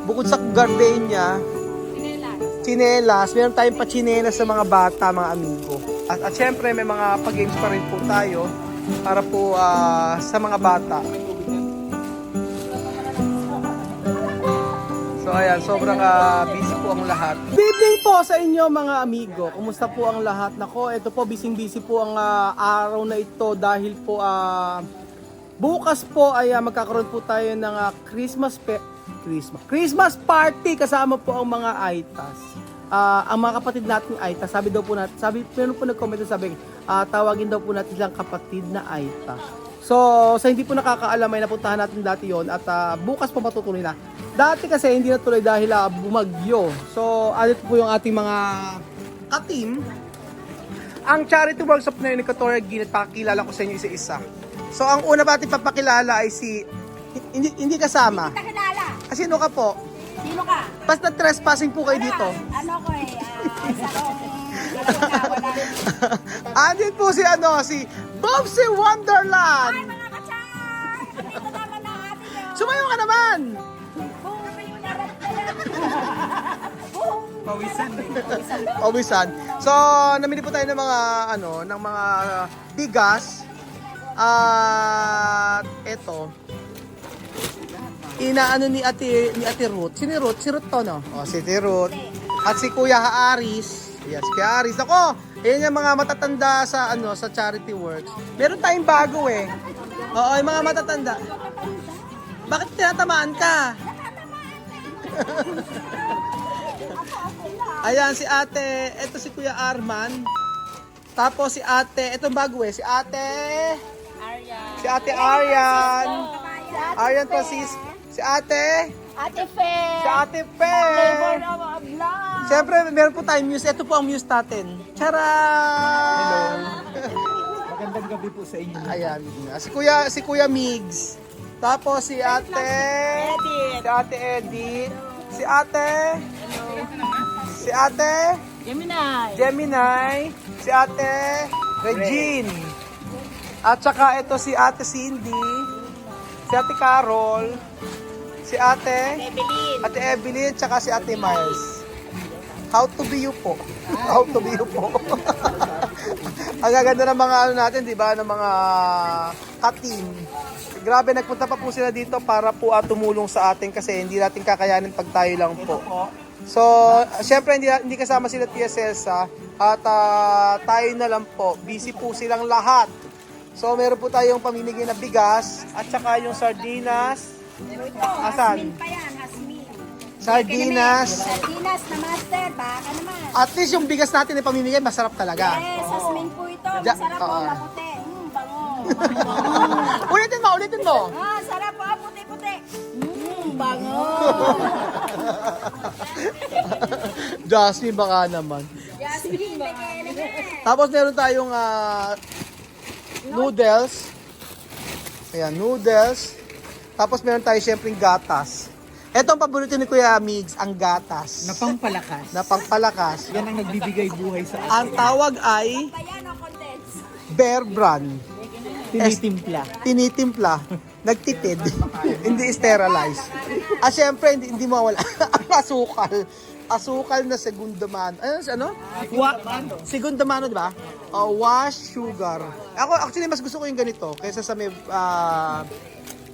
Bukod sa gardenia, tsinelas, meron tayong patsinelas sa mga bata, mga amigo. At syempre, may mga pag-games pa rin po tayo para po sa mga bata. So ayan, sobrang busy po ang lahat. Good evening po sa inyo mga amigo. Kumusta po ang lahat? Nako, ito po busy po ang araw na ito dahil po bukas po ay magkakaroon po tayo ng Christmas party kasama po ang mga Aitas. Ang mga kapatid natin Aitas, meron po nag-comment sabi, tawagin daw po natin lang kapatid na Aita. So, sa hindi po nakakaalam ay napuntahan natin dati yon at bukas po matutuloy na. Dati kasi hindi natuloy dahil bumagyo. So, ano po yung ating mga ka-team. Ang charity workshop na yun ni Katora Ginit, pakilala ko sa inyo isa-isa. So, ang una ba ating papakilala ay si... Hindi kasama. Hindi kakilala. Sino ka po? Sino ka? Basta trespassing po kayo dito. Ano ko isa kong... Andin po si Bobsy Wonderland. Ay, mga kachay! Andito naman ang ating yun. Sumayo ka naman. Pawisan. So, namili po tayo ng mga bigas. At eto. Inaano ni Ate Ruth. Si Ruth to, no? Oh, si Ruth. At si Kuya Haaris. Yes, Kuya Haaris. Ako, ayan yung mga matatanda sa charity works. Meron tayong bago eh. Oo, yung mga matatanda. Bakit tinatamaan ka? Ayan si Ate, eto si Kuya Arman. Tapos si Ate, etong bago eh, si Ate Aryan. Aryan po si Ate Fe. Si Ate Fe. Siyempre, meron po tayong muse. Ito po ang muse natin. Charan! Magandang gabi po sa inyo. Ayan. Si Kuya Migs. Tapos si Ate Edith. Si Ate Gemini. Si Ate Regine. At saka ito si Ate Cindy. Si Ate Carol. Si Ate Evelyn. Tsaka si Ate Miles. How to be you po. How to be you po. Ang gaganda ng mga natin, di ba? Ng mga ka-team. Grabe, nagpunta pa po sila dito para po tumulong sa atin kasi hindi natin kakayanin pag tayo lang po. So, syempre hindi kasama sila Tia Celsa at tayo na lang po. Busy po silang lahat. So, meron po tayong pamimigay na bigas at saka yung sardinas. Asan? Hasmin pa yan, Hasmin. Sardinas. Sardinas na master, baka naman. At least yung bigas natin na pamimigay, masarap talaga. Yes, Hasmin po ito. Masarap po, maputi. Bango. Ulitin mo. Sarap po, puti-puti. Bango. Jasmine, baka naman. Jasmine, Tapos meron tayong noodles. Ayan, noodles. Tapos meron tayo syempleng gatas. Ito ang paborito ni Kuya Migs, ang gatas. Napangpalakas. Yan ang nagbibigay buhay sa atin. Ang tawag ay Bear Brand. Tinitimpla. Nagtipid. Hindi sterilized. Syempre, hindi mawala. Ang asukal. Asukal na segundo mano. Ano? Segundo mano, di ba? Wash sugar. Actually, mas gusto ko yung ganito kaysa sa may...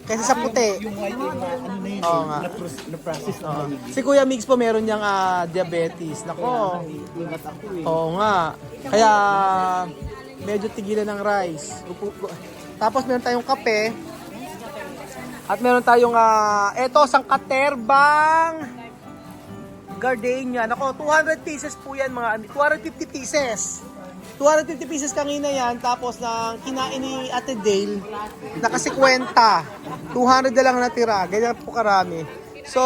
kaysa sa puti. Yung white na-process na. Si Kuya Migs po meron niyang diabetes. Nako. Oo nga. Kaya medyo tigilan ng rice. Tapos meron tayong kape. At meron tayong sangkaterbang gardenia. Nako, 200 pieces po yan mga 250 pieces. 250 pieces kanina yan, tapos nang kinain ni Ate Dale, naka 50. 200 na lang natira, ganyan po karami. So,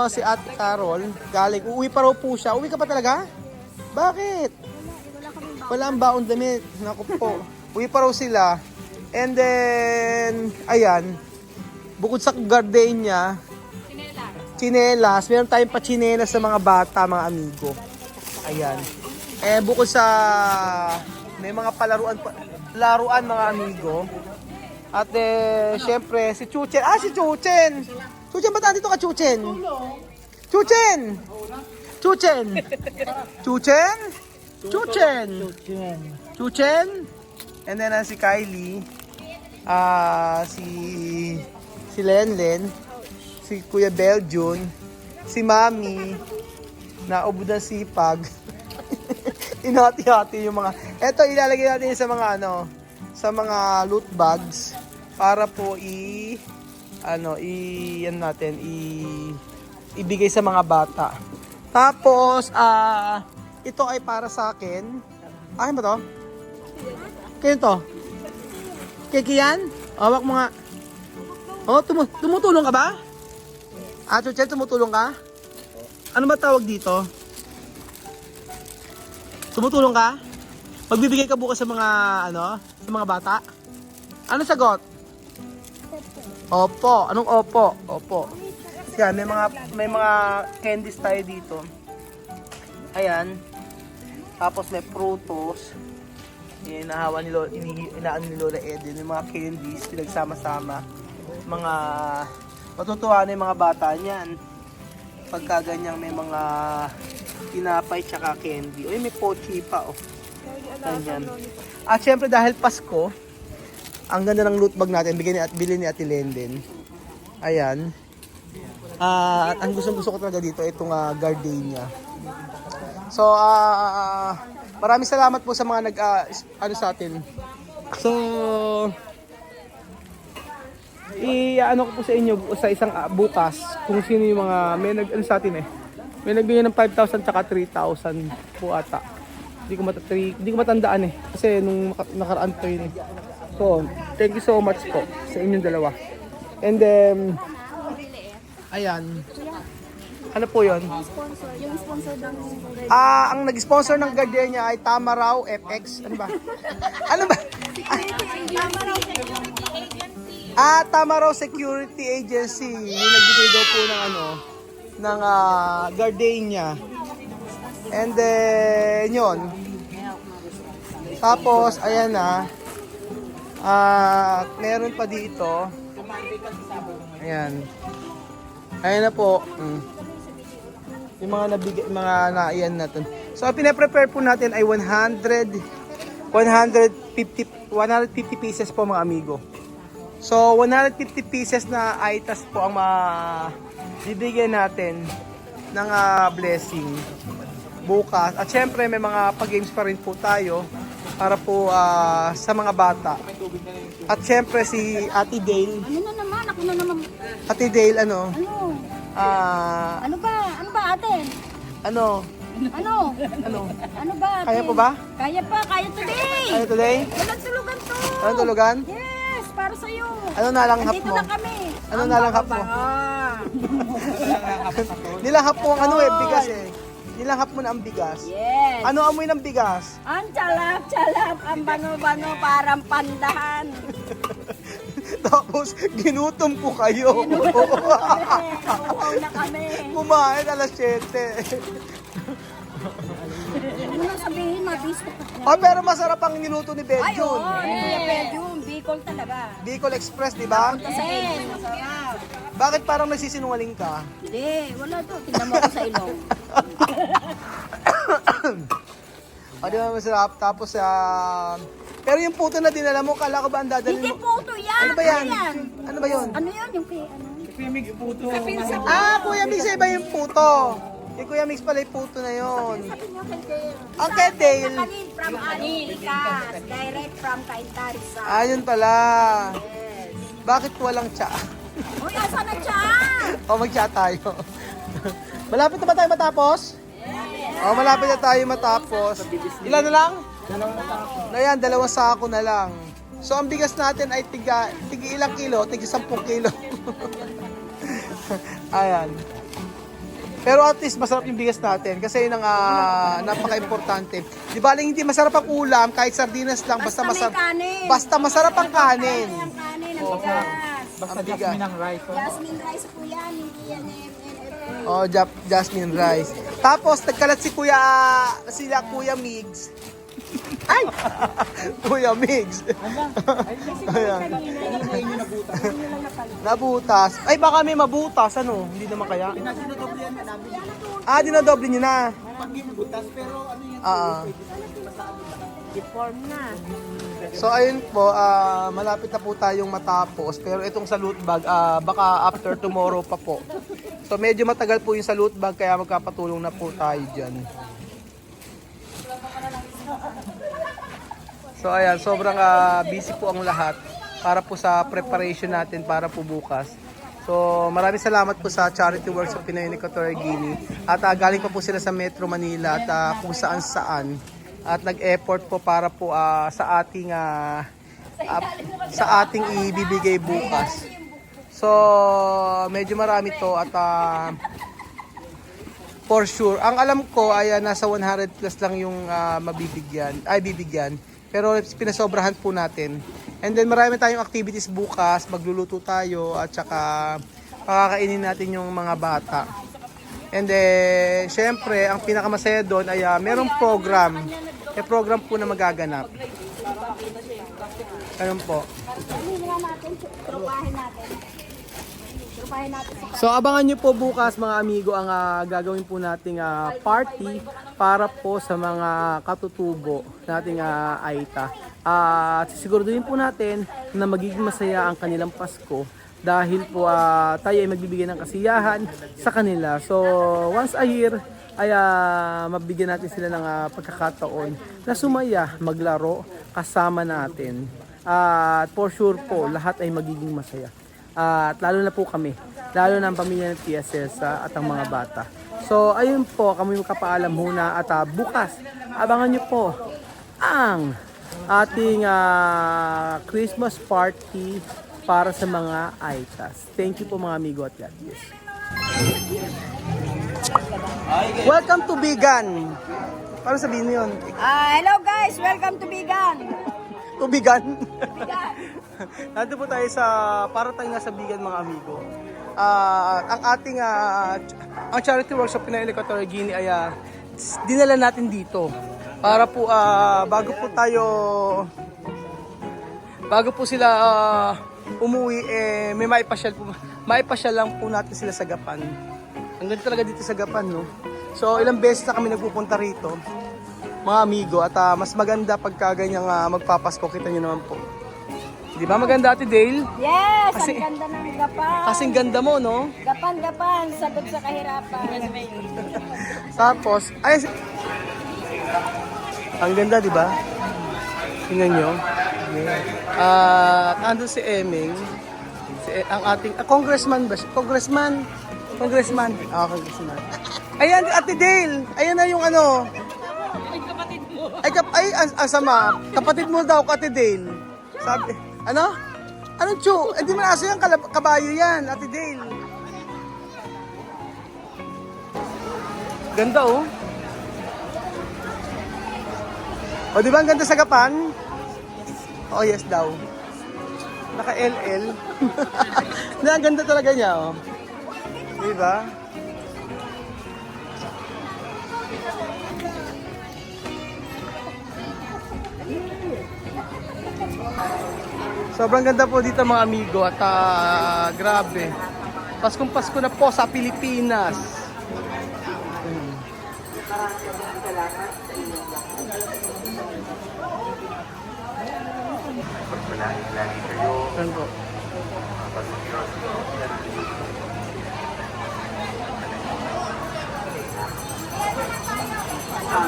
si Ate Carol, galing, uuwi pa raw po siya. Uwi ka pa talaga? Bakit? Wala ang baon damit. Naku po. Uwi pa raw sila. And then, ayan, bukod sa gardenia, tsinelas, meron tayong patsinelas sa mga bata, mga amigo. Ayan. Bukod sa may mga laruan mga amigo. At syempre si Chuchen. Si Chuchen! Chuchen, ba't andito ka, Chuchen? Chuchen! Chuchen! Chuchen! Chuchen! Chuchen! And then si Kylie. Si Lenlen. Si Kuya Beljun. Si Mami. Naubod ng sipag. Inati-hati yung mga... Eto, ilalagay natin sa mga sa mga loot bags para po ibigay sa mga bata. Tapos, ito ay para sa akin. Akin ba to? Kaya to? Kikiyan? Hawak mo nga. Oh, tumutulong ka ba? Chuchen, tumutulong ka? Ano ba tawag dito? Tumutulong ka? Magbibigay ka bukas sa mga sa mga bata? Ano sagot? Opo. Anong opo? Opo. Yan, may mga candies tayo dito. Ayan. Tapos may prutos. Inahawa inaan ni Lola Eden yung mga candies pinagsama-sama. Mga matutuwa na yung mga bata niyan. Pagka ganyang may mga tinapay tsaka candy. Uy, may pochi pa, oh. Ganyan. At syempre dahil Pasko, ang ganda ng loot bag natin, bili ni Ate Lenden. Ayan. Ang gusto ko talaga dito, itong gardenia. So, maraming salamat po sa mga sa atin. So, ko po sa inyo sa isang bukas kung sino yung mga may sa atin may nagbigay ng 5,000 tsaka 3,000 po ata. Hindi ko matandaan kasi nung nakaraan to yun So, thank you so much po sa inyong dalawa. And then ayan. Ano po yun? Yung sponsor ng... Ang nag-sponsor ng Gardenia ay Tamaraw FX. Ano ba? Ano ba? Tamaraw Security Agency. Yung nagbigay daw po ng Gardenia. And then, yun. Tapos, ayan na. Meron pa dito. Ayan. Ayan na po. Yung mga nabigay, mga naiyan natin. So, ang pinaprepare po natin ay 150 pieces po mga amigo. So, 150 pieces na itas po ang bibigyan natin ng blessing bukas. At syempre, may mga pag-games pa rin po tayo para po sa mga bata. At syempre, si Ate Dale. Ano na naman? Ako na naman. Ate Dale, Ano? Ano ba? Ano ba, ate? Ano ba, ate? Kaya po ba? Kaya pa. Kaya today. Ano today? Walang tulugan to. Ano tulugan? Yes, para sa'yo. Ano nalanghap Andito mo? na kami. Ano nalanghap mo? Nilanghap mo ang bigas Nilanghap mo na ang bigas. Yes. Ano amoy ng bigas? Ang chalap-chalap, ang bano-bano, parang pandahan. Tapos, ginutom ko kayo. Uhaw na kami. Kumain alas 7. Huwag mo nang sabihin, mabis ko. Pero masarap ang niluto ni Ay, Beljun. oo. Kuya Pedjun, Bicol talaga. Bicol Express, di ba? Yes, masarap. Bakit parang nagsisinungaling ka? Hindi, wala to. Tingnan mo ako sa ilong. Di ba masarap? Tapos, pero yung puto na dinala mo, kala ko ba ang dadalhin Hindi mo? puto yan. Ano ba yan? Ano ba yun? Ano yan? Yung kay ano? Kuya Mix, iba yung puto. Yung Kuya Mix pala yung puto na yun. Sabi niyo kay Dale. Ang kay Dale. Kanin from Anilikas. Direct from Caintarisa. Ayun pala. Yes. Bakit walang tsa? Uy, asa na siya? Mag-tsa tayo. Malapit na ba tayo matapos? Malapit na tayo matapos. Ilan na lang? Ayan, 2 sako na lang. So, ang bigas natin ay tigi ilang kilo? Tigi 10 kilo. Ayan. Pero at least masarap yung bigas natin kasi yun ang napaka-importante. Di ba hindi masarap ang ulam kahit sardinas lang basta masarap. Basta masarap ang kanin. Ang kanin, ang bigas. Basta jasmine ng rice. Jasmine rice po yan, hindi yan Jasmine rice. Tapos nagkalat sila Kuya Migs. Ay! Kuya Migs. Ayan. Nabutas. Ay, baka may mabutas. Ano? Hindi naman kaya. Dinodoble yan na namin. Dinodoble nyo na. Pag butas, pero ano yan? Deform na. So ayun po, malapit na po tayong matapos. Pero itong sa loot bag, baka after tomorrow pa po. So medyo matagal po yung sa loot bag, kaya magkapatulong na po tayo dyan. So ayan, sobrang busy po ang lahat para po sa preparation natin para po bukas. So maraming salamat po sa Charity Works of Pinoy Equatorial Guinea. At galing pa po sila sa Metro Manila at kung saan saan. At nag-effort po para po sa ating ibibigay bukas. So medyo marami to at for sure, ang alam ko ay nasa 100 plus lang yung bibigyan. Pero pinasobrahan po natin. And then marami tayong activities bukas, magluluto tayo at saka pakakainin natin yung mga bata. And then, syempre, ang pinakamasaya doon ay merong program. May program po na magaganap. Ganun po. Trupahin natin. So, abangan nyo po bukas mga amigo ang gagawin po nating party para po sa mga katutubo nating Aita. At siguraduhin po natin na magiging masaya ang kanilang Pasko. Dahil po tayo ay magbibigay ng kasiyahan sa kanila. So once a year ay mabigyan natin sila ng pagkakataon na sumaya, maglaro kasama natin. At for sure po lahat ay magiging masaya. At lalo na po kami, lalo na ang pamilya ng TSS at ang mga bata. So ayun po, kami magkapaalam muna at bukas abangan nyo po ang ating Christmas party para sa mga Aitas. Thank you po mga amigo at God bless. Welcome to Bigan. Paano sabihin mo yun? Hello guys, welcome to Bigan. To Bigan? Bigan. Nandito po tayo para tayo nasa Bigan mga amigo. Ang ating, ang Charity Works of Pinoy Equatorial Guinea ay dinala natin dito. Para po, bago po sila umuwi, may maipasyal lang po natin sila sa Gapan. Ang ganda talaga dito sa Gapan, no? So, ilang beses na kami nagpupunta rito, mga amigo, at mas maganda pagka ganyang magpapasko, kita nyo naman po. Di ba maganda, Ate Dale? Yes, Kasi- ang ganda ng Gapan. Kasing ganda mo, no? Gapan, sagot sa kahirapan. Tapos, ang ganda, di ba? Tingnan nyo. Andun si Eming, ang ating congressman ba? Congressman. Congressman. Ayan, Ate Dale. Ayan na yung ano. Kapatid mo. Asama. Kapatid mo daw, Ate Dale. Sabi, ano? Anong chu? Hindi man aso yan, kabayo yan, Ate Dale. Ganda, oh. O, di ba ang ganda sa Gapan? Oh, yes daw. Naka-LL. Ang ganda talaga niya, oh. Di ba? Sobrang ganda po dito mga amigo at grabe. Paskong Pasko na po sa Pilipinas. Ano po?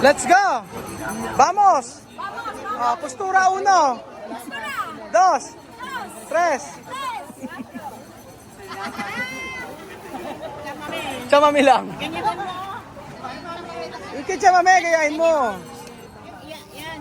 Let's go! Vamos! Postura 1, 2, 3. Chamame lang. Ika chamame, gayahin mo. Yan.